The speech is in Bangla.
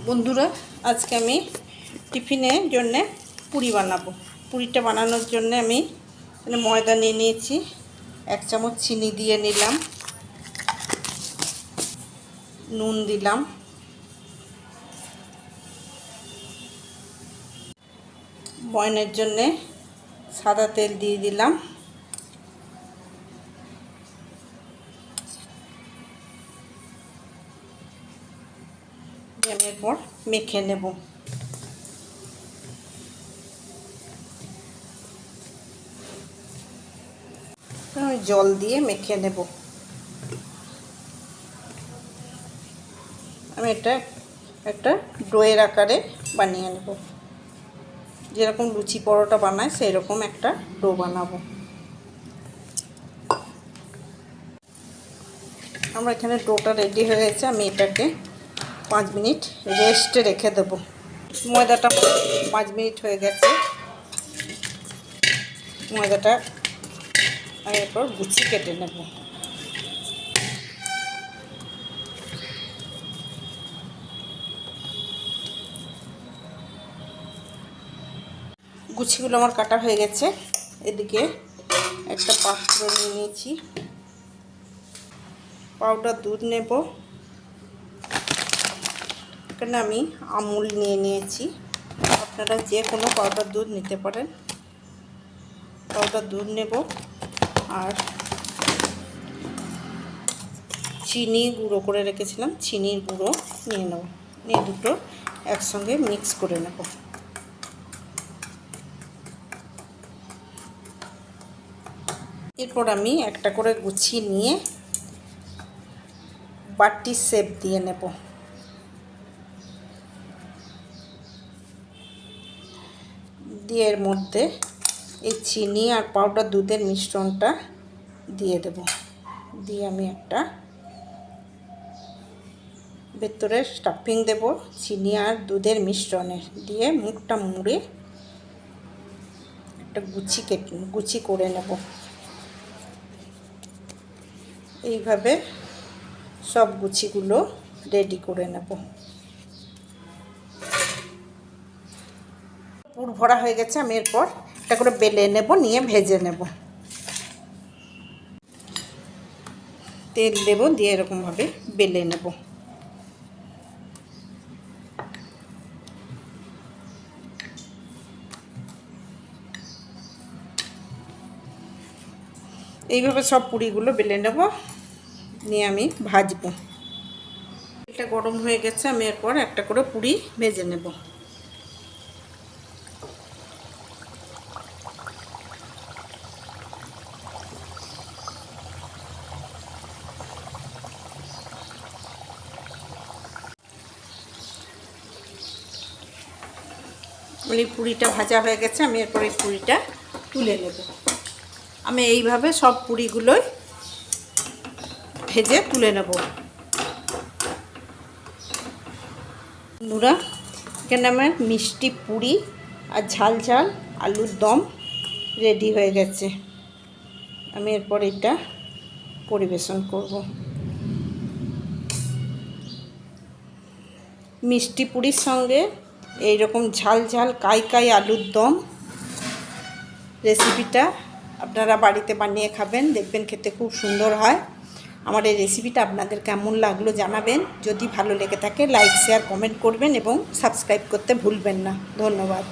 বন্ধুরা, আজকে আমি টিফিনের জন্য পুরি বানাবো। পুরিটা বানানোর জন্য আমি এখানে ময়দা নিয়ে নিয়েছি, 1 চামচ চিনি দিয়ে নিলাম, নুন দিলাম, ময়নের জন্য সাদা তেল দিয়ে দিলাম, এরপর মেখে নেব। জল দিয়ে মেখে নেব। আমি এটা একটা ডোয়ের আকারে বানিয়ে নেব, যেরকম লুচি পরোটা বানায় সেই রকম একটা ডো বানাবো। আমরা এখানে ডোটা রেডি হয়ে গেছে। আমি এটাকে 5 মিনিট রেস্টে রেখে দেব। ময়দাটা 5 মিনিট হয়ে গেছে। ময়দাটা আমি এরপর গুছি কেটে নেব। গুছিগুলো আমার কাটা হয়ে গেছে। এদিকে একটা পাত্র নিয়ে নিয়েছি, পাউডার দুধ নেব। এখানে আমি আমুল নিয়ে নিয়েছি, আপনারা যে কোনো পাউডার দুধ নিতে পারেন। পাউডার দুধ নেব আর চিনি গুঁড়ো করে রেখেছিলাম, চিনির গুঁড়ো নিয়ে নেব। নিয়ে দুটো একসঙ্গে মিক্স করে নেব। এরপর আমি একটা করে গুছিয়ে নিয়ে বাটি শেপ দিয়ে নেব। দিয়ে এর মধ্যে এই চিনি আর পাউডার দুধের মিশ্রণটা দিয়ে দেব। দিয়ে আমি একটা ভেতরে স্টাফিং দেব চিনি আর দুধের মিশ্রণে। দিয়ে মুখটা মুড়ে একটা গুছি করে নেব। এইভাবে সব গুছিগুলো রেডি করে নেব। পুর ভরা হয়ে গেছে। আমি এরপর একটা করে বেলে নেব, নিয়ে ভেজে নেব। তেল দেব, দিয়ে এরকমভাবে বেলে নেব। এইভাবে সব পুরিগুলো বেলে নেব, নিয়ে আমি ভাজবো। এটা গরম হয়ে গেছে। আমি এরপর একটা করে পুরি ভেজে নেব। এই পুরিটা ভাজা হয়ে গেছে। আমি এরপর এই পুরিটা তুলে নেব। আমি এইভাবে সব পুরিগুলোই ভেজে তুলে নেব। বন্ধুরা, এখানে আমার মিষ্টি পুরি আর ঝাল ঝাল আলুর দম রেডি হয়ে গেছে। আমি এরপর এটা পরিবেশন করব। মিষ্টি পুরির সঙ্গে এই রকম ঝাল ঝাল কাই কাই আলুর দম রেসিপিটা আপনারা বাড়িতে বানিয়ে খাবেন, দেখবেন খেতে খুব সুন্দর হয়। আমার এই রেসিপিটা আপনাদের কেমন লাগলো জানাবেন। যদি ভালো লেগে থাকে লাইক শেয়ার কমেন্ট করবেন এবং সাবস্ক্রাইব করতে ভুলবেন না। ধন্যবাদ।